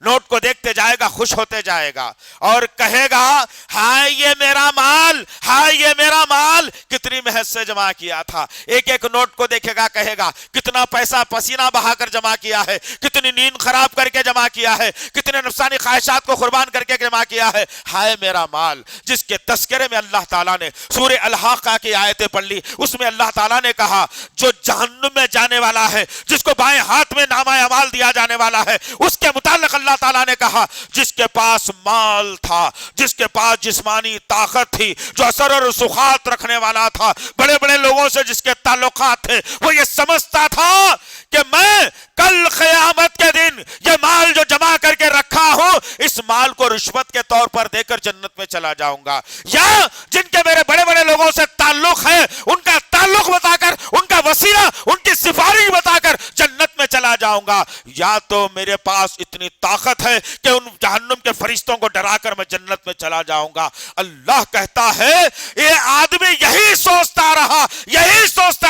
نوٹ کو دیکھتے جائے گا، خوش ہوتے جائے گا اور کہے گا ہائے یہ میرا مال، ہائے یہ میرا مال کتنی محنت سے جمع کیا تھا۔ ایک ایک نوٹ کو دیکھے گا، کہے گا کتنا پیسہ پسینہ بہا کر جمع کیا ہے، کتنی نیند خراب کر کے جمع کیا ہے، کتنے نفسانی خواہشات کو قربان کر کے جمع کیا ہے۔ ہائے میرا مال، جس کے تذکرے میں اللہ تعالیٰ نے سورہ الحاقہ کی آیتیں پڑھ لی، اس میں اللہ تعالیٰ نے کہا جو جہنم میں جانے والا ہے، جس کو بائیں ہاتھ میں نامہ اعمال دیا جانے والا ہے، اس کے متعلق اللہ تعالیٰ نے کہا جس کے پاس مال تھا، جس کے پاس جسمانی طاقت تھی، جو اثر اور رسوخات رکھنے والا تھا، بڑے بڑے لوگوں سے جس کے تعلقات تھے، وہ یہ سمجھتا تھا کہ میں کل قیامت کے دن یہ مال جو جمع کر کے رکھا ہوں اس مال کو رشوت کے طور پر دے کر جنت میں چلا جاؤں گا، یا جن کے میرے بڑے بڑے لوگوں سے تعلق ہے ان کا تعلق بتا کر، ان کا وسیلہ، ان کی سفارش بتا کر جنت میں چلا جاؤں گا، یا تو میرے پاس اتنی طاقت ہے کہ ان جہنم کے فرشتوں کو ڈرا کر میں جنت میں چلا جاؤں گا۔ اللہ کہتا ہے یہ آدمی یہی سوچتا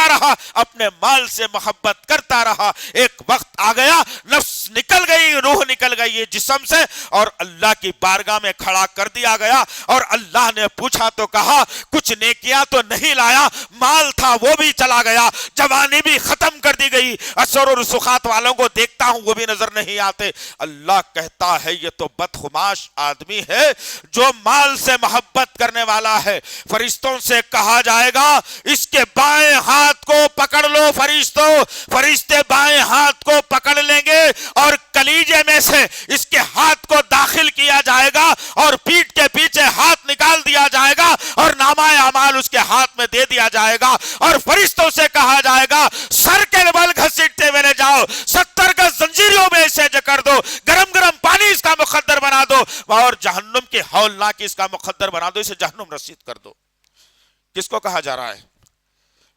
رہا، اپنے مال سے محبت کرتا رہا، ایک وقت آ گیا، نفس نکل گئی، روح نکل گئی جسم سے، اور اللہ کی بارگاہ میں کھڑا کر دیا گیا، اور اللہ نے پوچھا تو کہا کچھ نیکیاں تو نہیں لایا، مال تھا وہ بھی چلا گیا، جوانی بھی ختم کر دی گئی، اثر و رسوخات والوں کو دیکھتا ہوں وہ بھی نظر نہیں آتے۔ اللہ کہتا ہے یہ تو بدخماش آدمی ہے جو مال سے محبت کرنے والا ہے۔ فرشتوں سے کہا جائے گا اس کے بائیں ہاتھ کو پکڑ لو، فرشتے بائیں ہاتھ کو پکڑ لیں گے اور کلیجے میں سے اس کے ہاتھ کو داخل کیا جائے گا اور پیٹھ کے پیچھے ہاتھ نکال دیا جائے گا اور نامہ اعمال اس کے ہاتھ میں دے دیا جائے گا، اور فرشتوں سے کہا جائے گا سر کے بل گھسیٹتے ہوئے جاؤ، 70 کا زنجیروں میں اسے جکڑ دو، گرم گرم پانی اس کا مقدر بنا دو، اور جہنم کی ہولناک اس کا مقدر بنا دو، اسے جہنم رسید کر دو۔ کس کو کہا جا رہا ہے؟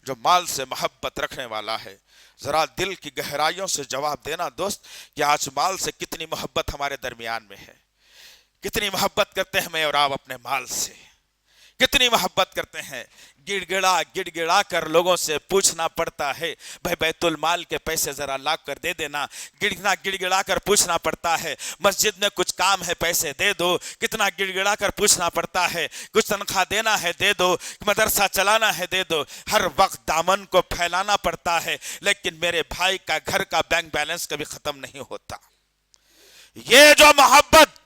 جو مال سے محبت رکھنے والا ہے۔ ذرا دل کی گہرائیوں سے جواب دینا دوست کہ آج مال سے کتنی محبت ہمارے درمیان میں ہے، کتنی محبت کرتے ہیں میں اور آپ اپنے مال سے، کتنی محبت کرتے ہیں۔ گڑ گڑا کر لوگوں سے پوچھنا پڑتا ہے بھائی بیت المال کے پیسے ذرا لا کر دے دینا، گڑ گڑا کر پوچھنا پڑتا ہے مسجد میں کچھ کام ہے پیسے دے دو، کتنا گڑ گڑا کر پوچھنا پڑتا ہے کچھ تنخواہ دینا ہے دے دو، مدرسہ چلانا ہے دے دو، ہر وقت دامن کو پھیلانا پڑتا ہے، لیکن میرے بھائی کا گھر کا بینک بیلنس کبھی ختم نہیں ہوتا۔ یہ جو محبت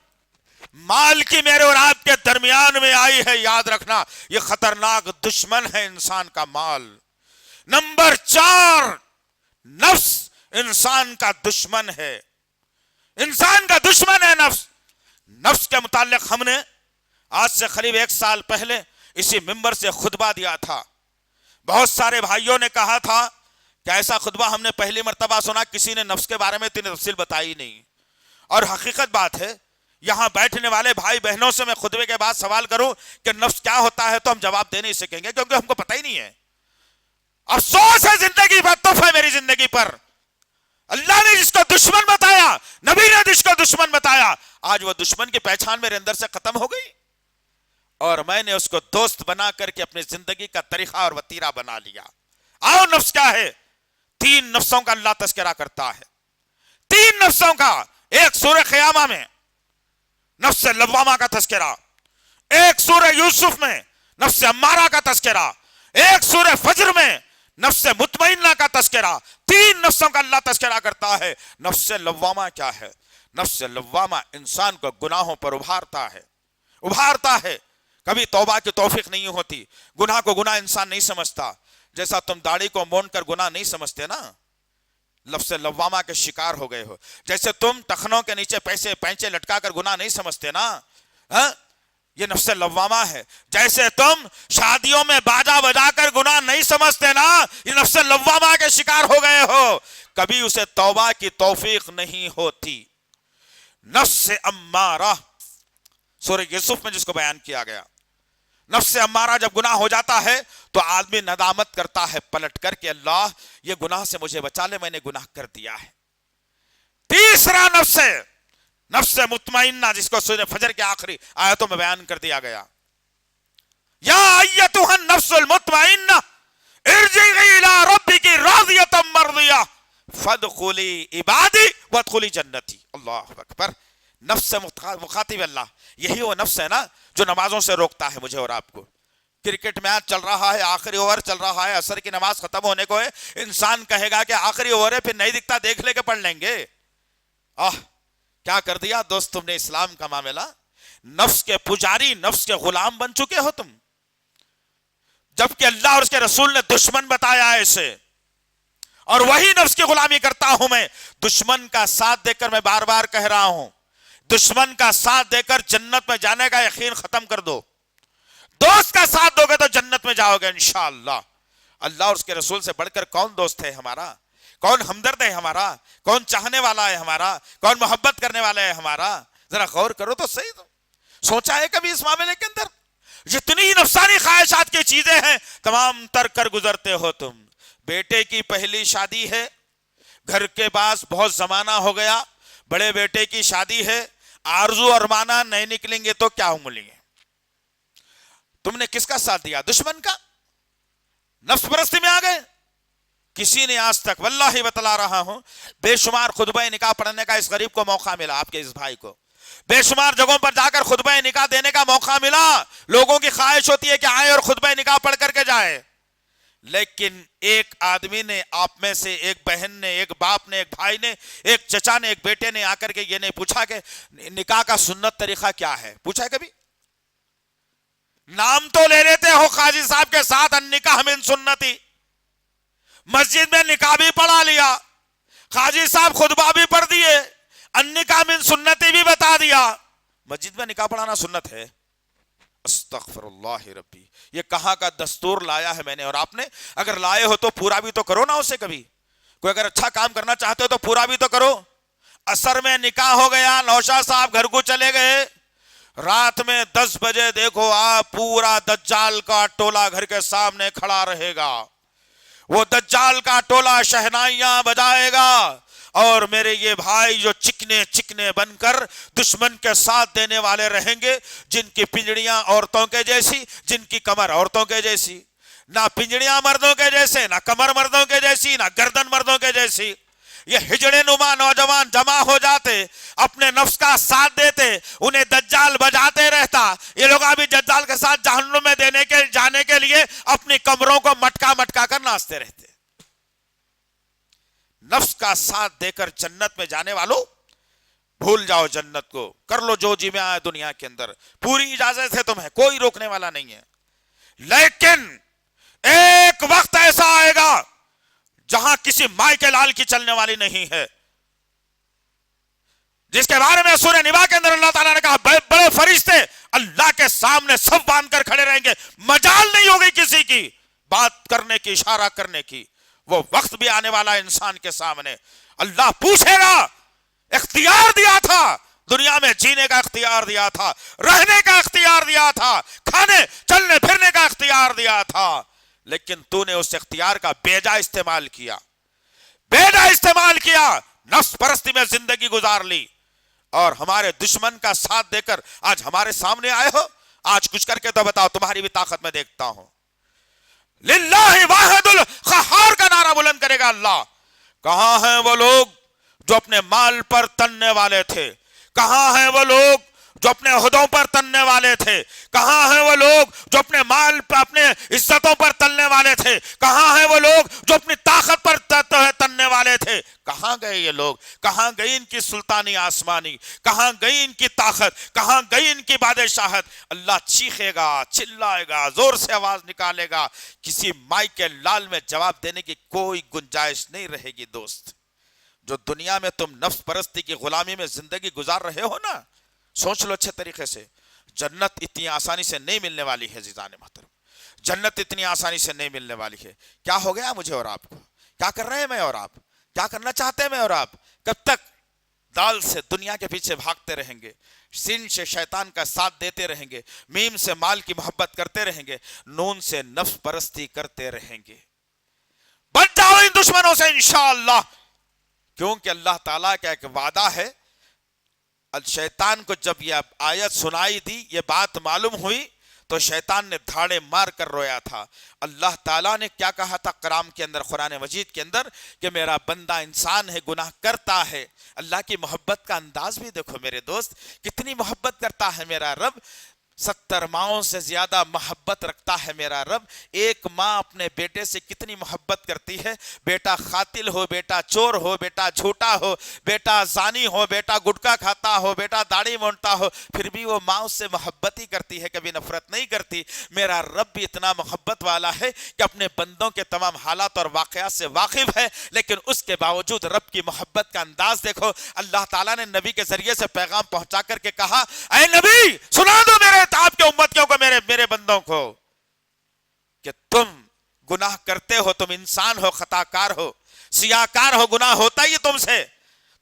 مال کی میرے اور آپ کے درمیان میں آئی ہے، یاد رکھنا یہ خطرناک دشمن ہے انسان کا مال۔ نمبر 4، نفس انسان کا دشمن ہے، انسان کا دشمن ہے نفس۔ نفس کے متعلق ہم نے آج سے قریب 1 سال پہلے اسی منبر سے خطبہ دیا تھا۔ بہت سارے بھائیوں نے کہا تھا کہ ایسا خطبہ ہم نے پہلی مرتبہ سنا، کسی نے نفس کے بارے میں اتنی تفصیل بتائی نہیں، اور حقیقت بات ہے یہاں بیٹھنے والے بھائی بہنوں سے میں خطبے کے بعد سوال کروں کہ نفس کیا ہوتا ہے تو ہم جواب دے نہیں سکیں گے، کیونکہ ہم کو پتہ ہی نہیں ہے۔ افسوس ہے زندگی پر، تف ہے میری زندگی پر، اللہ نے جس کو دشمن بتایا، نبی نے جس کو دشمن بتایا، آج وہ دشمن کی پہچان میرے اندر سے ختم ہو گئی، اور میں نے اس کو دوست بنا کر کے اپنی زندگی کا طریقہ اور وتیرہ بنا لیا۔ آؤ نفس کیا ہے؟ 3 نفسوں کا اللہ تذکرہ کرتا ہے، 3 نفسوں کا۔ ایک سورہ قیامہ میں نفس لوامہ کا تذکرہ، ایک سورہ یوسف میں نفس امارہ کا تذکرہ، ایک سورہ فجر میں نفس مطمئنہ کا تذکرہ۔ 3 نفسوں کا اللہ تذکرہ کرتا ہے۔ نفس لوامہ کیا ہے؟ نفس لوامہ انسان کو گناہوں پر ابھارتا ہے، کبھی توبہ کی توفیق نہیں ہوتی، گناہ کو گناہ انسان نہیں سمجھتا، جیسا تم داڑھی کو مونڈ کر گناہ نہیں سمجھتے نا، لفظ لوامہ کے شکار ہو گئے ہو، جیسے تم ٹخنوں کے نیچے پینچے لٹکا کر گناہ نہیں سمجھتے نا، یہ نفس لوامہ ہے۔ جیسے تم شادیوں میں باجا بجا کر گناہ نہیں سمجھتے نا، یہ نفس لوامہ کے شکار ہو گئے ہو، کبھی اسے توبہ کی توفیق نہیں ہوتی۔ نفس امارہ سورہ یوسف میں جس کو بیان کیا گیا، نفس امارہ جب گناہ ہو جاتا ہے تو آدمی ندامت کرتا ہے پلٹ کر کے اللہ یہ گناہ سے مجھے بچا لے، میں نے گناہ کر دیا ہے۔ تیسرا نفس ہے نفس مطمئنہ، جس کو سورہ فجر کے آخری آیتوں میں بیان کر دیا گیا، یا ایتھا النفس المطمئنہ ارجعی الی ربک راضیۃ مرضیہ فادخلی عبادی وادخلی جنتی۔ اللہ اکبر۔ نفس مخاطب اللہ، یہی وہ نفس ہے نا جو نمازوں سے روکتا ہے مجھے اور آپ کو۔ کرکٹ میچ چل رہا ہے، آخری اوور چل رہا ہے، عصر کی نماز ختم ہونے کو ہے، انسان کہے گا کہ آخری اوور ہے، پھر نہیں دکھتا دیکھ لے کے پڑھ لیں گے۔ کیا کر دیا دوست تم نے اسلام کا معاملہ؟ نفس کے پجاری، نفس کے غلام بن چکے ہو تم، جبکہ اللہ اور اس کے رسول نے دشمن بتایا ہے اسے، اور وہی نفس کی غلامی کرتا ہوں میں۔ دشمن کا ساتھ دے کر میں بار بار کہہ رہا ہوں، دشمن کا ساتھ دے کر جنت میں جانے کا یقین ختم کر دو، دوست کا ساتھ دو گے تو جنت میں جاؤ گے انشاءاللہ۔ اللہ اور اس کے رسول سے بڑھ کر کون دوست ہے ہمارا؟ کون ہمدرد ہے ہمارا؟ کون چاہنے والا ہے ہمارا؟ کون محبت کرنے والا ہے ہمارا؟ ذرا غور کرو تو صحیح۔ سوچا ہے کبھی اس معاملے کے اندر؟ جتنی نفسانی خواہشات کی چیزیں ہیں تمام تر کر گزرتے ہو تم. بیٹے کی پہلی شادی ہے, گھر کے پاس بہت زمانہ ہو گیا, بڑے بیٹے کی شادی ہے, آرزو اور مانا نہیں نکلیں گے تو کیا ملیں گے؟ تم نے کس کا ساتھ دیا؟ دشمن کا؟ نفس پرستی میں آ گئے. کسی نے آج تک, واللہ بتلا رہا ہوں, بے شمار خطبہ نکاح پڑھنے کا اس غریب کو موقع ملا, آپ کے اس بھائی کو بے شمار جگہوں پر جا کر خطبہ نکاح دینے کا موقع ملا. لوگوں کی خواہش ہوتی ہے کہ آئے اور خطبہ نکاح پڑھ کر کے جائے, لیکن ایک آدمی نے, آپ میں سے ایک بہن نے, ایک باپ نے, ایک بھائی نے, ایک چچا نے, ایک بیٹے نے آ کر کے یہ نہیں پوچھا کہ نکاح کا سنت طریقہ کیا ہے. پوچھا ہے کبھی؟ نام تو لے لیتے ہو قاضی صاحب کے ساتھ, النکاح من سنتی, مسجد میں نکاح بھی پڑھا لیا, قاضی صاحب خطبہ بھی پڑھ دیے, النکاح من سنتی بھی بتا دیا. مسجد میں نکاح پڑھانا سنت ہے؟ استغفر اللہ ربی, یہ کہاں کا دستور لایا ہے میں نے اور آپ نے؟ اگر لائے ہو تو پورا بھی تو کرو نا اسے. کبھی کوئی اگر اچھا کام کرنا چاہتے ہو تو پورا بھی تو کرو. عصر میں نکاح ہو گیا, نوشاد صاحب گھر کو چلے گئے, رات میں 10 بجے دیکھو آپ پورا دجال کا ٹولہ گھر کے سامنے کھڑا رہے گا. وہ دجال کا ٹولہ شہنائیاں بجائے گا, اور میرے یہ بھائی جو چکنے چکنے بن کر دشمن کے ساتھ دینے والے رہیں گے, جن کی پنجڑیاں عورتوں کے جیسی, جن کی کمر عورتوں کے جیسی, نہ پنجڑیاں مردوں کے جیسے, نہ کمر مردوں کے جیسی, نہ گردن مردوں کے جیسی. یہ ہجڑے نما نوجوان جمع ہو جاتے, اپنے نفس کا ساتھ دیتے, انہیں دجال بجاتے رہتا. یہ لوگ ابھی دجال کے ساتھ جہنم میں جانے کے لیے اپنی کمروں کو مٹکا مٹکا کر ناچتے رہتے. نفس کا ساتھ دے کر جنت میں جانے والوں, بھول جاؤ جنت کو, کر لو جو جی میں آئے دنیا کے اندر, پوری اجازت ہے تمہیں, کوئی روکنے والا نہیں ہے. لیکن ایک وقت ایسا آئے گا جہاں کسی مائی کے لال کی چلنے والی نہیں ہے, جس کے بارے میں سورہ نبا کے اندر اللہ تعالیٰ نے کہا بڑے فرشتے اللہ کے سامنے سب باندھ کر کھڑے رہیں گے, مجال نہیں ہوگی کسی کی بات کرنے کی, اشارہ کرنے کی. وہ وقت بھی آنے والا انسان کے سامنے, اللہ پوچھے گا, اختیار دیا تھا دنیا میں, جینے کا اختیار دیا تھا, رہنے کا اختیار دیا تھا, کھانے چلنے پھرنے کا اختیار دیا تھا, لیکن تو نے اس اختیار کا بیجا استعمال کیا, نفس پرستی میں زندگی گزار لی, اور ہمارے دشمن کا ساتھ دے کر آج ہمارے سامنے آئے ہو. آج کچھ کر کے تو بتاؤ, تمہاری بھی طاقت میں دیکھتا ہوں. للہ واحد القہار کا نعرہ بلند کرے گا اللہ. کہاں ہیں وہ لوگ جو اپنے مال پر تننے والے تھے؟ کہاں ہیں وہ لوگ جو اپنے عہدوں پر تننے والے تھے؟ کہاں ہیں وہ لوگ جو اپنے مال پر, اپنے عزتوں پر تلنے والے تھے؟ کہاں ہیں وہ لوگ جو اپنی طاقت پر تننے والے تھے؟ کہاں گئے یہ لوگ؟ کہاں گئی ان کی سلطانی آسمانی؟ کہاں گئی ان کی طاقت؟ کہاں گئی ان کی بادشاہت؟ اللہ چیخے گا, چلائے گا, زور سے آواز نکالے گا, کسی مائی کے لال میں جواب دینے کی کوئی گنجائش نہیں رہے گی. دوست, جو دنیا میں تم نفس پرستی کی غلامی میں زندگی گزار رہے ہو نا, سوچ لو اچھے طریقے سے, جنت اتنی آسانی سے نہیں ملنے والی ہے. عزیزان محترم, جنت اتنی آسانی سے نہیں ملنے والی ہے. کیا ہو گیا مجھے اور آپ کو؟ کیا کر رہے ہیں میں اور آپ؟ کیا کرنا چاہتے ہیں میں اور آپ؟ کب تک دال سے دنیا کے پیچھے بھاگتے رہیں گے, سین سے شیطان کا ساتھ دیتے رہیں گے, میم سے مال کی محبت کرتے رہیں گے, نون سے نفس پرستی کرتے رہیں گے؟ بچ جاؤ ان دشمنوں سے انشاءاللہ, کیونکہ اللہ تعالیٰ کا ایک وعدہ ہے. شیطان کو جب یہ آیت سنائی دی, یہ بات معلوم ہوئی, تو شیطان نے دھاڑے مار کر رویا تھا. اللہ تعالیٰ نے کیا کہا تھا کلام کے اندر, قرآن مجید کے اندر, کہ میرا بندہ انسان ہے, گناہ کرتا ہے. اللہ کی محبت کا انداز بھی دیکھو میرے دوست, کتنی محبت کرتا ہے میرا رب. 70 ماؤں سے زیادہ محبت رکھتا ہے میرا رب. ایک ماں اپنے بیٹے سے کتنی محبت کرتی ہے, بیٹا قاتل ہو, بیٹا چور ہو, بیٹا جھوٹا ہو, بیٹا زانی ہو, بیٹا گٹکا کھاتا ہو, بیٹا داڑھی مونڈتا ہو, پھر بھی وہ ماں اس سے محبت ہی کرتی ہے, کبھی نفرت نہیں کرتی. میرا رب بھی اتنا محبت والا ہے کہ اپنے بندوں کے تمام حالات اور واقعات سے واقف ہے, لیکن اس کے باوجود رب کی محبت کا انداز دیکھو. اللہ تعالیٰ نے نبی کے ذریعے سے پیغام پہنچا کر کے کہا, اے نبی سنا دو میرے آپ کے امتیوں کو, میرے بندوں کو, کہ تم گناہ کرتے ہو, تم انسان ہو, خطا کار ہو, سیاہ کار ہو, گناہ ہوتا ہی تم سے.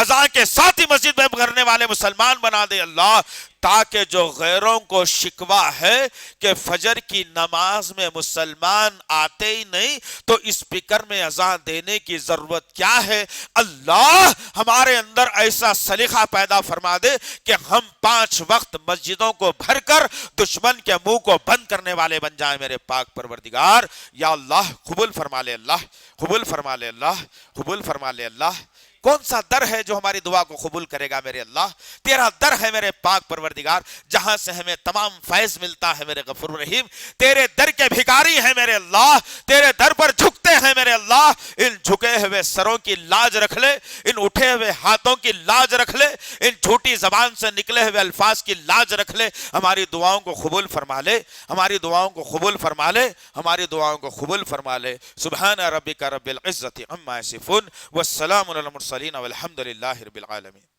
اذان کے ساتھ ہی مسجد میں کرنے والے مسلمان بنا دے اللہ، تاکہ جو غیروں کو شکوہ ہے کہ فجر کی نماز میں مسلمان آتے ہی نہیں تو اسپیکر میں اذان دینے کی ضرورت کیا ہے، اللہ ہمارے اندر ایسا سلیقہ پیدا فرما دے کہ ہم 5 وقت مسجدوں کو بھر کر دشمن کے منہ کو بند کرنے والے بن جائیں میرے پاک پروردگار۔ یا اللہ قبول فرما لے اللہ، قبول فرما لے اللہ، قبول فرما لے اللہ۔ کون سا در ہے جو ہماری دعا کو قبول کرے گا میرے اللہ؟ تیرا در ہے میرے پاک پروردگار، جہاں سے ہمیں تمام فیض ملتا ہے میرے غفور رحیم۔ تیرے در کے بھکاری ہیں میرے اللہ، تیرے در پر جھکتے ہیں میرے اللہ۔ ان جھکے ہوئے سروں کی لاج رکھ لے، ان اٹھے ہوئے ہاتھوں کی لاج رکھ لے، ان جھوٹی زبان سے نکلے ہوئے الفاظ کی لاج رکھ لے۔ ہماری دعاؤں کو قبول فرما لے، ہماری دعاؤں کو قبول فرما لے، ہماری دعاؤں کو قبول فرما لے۔ سبحان ربک رب العزت عما یصفون والسلام علی المرسلین والحمد للہ رب العالمین۔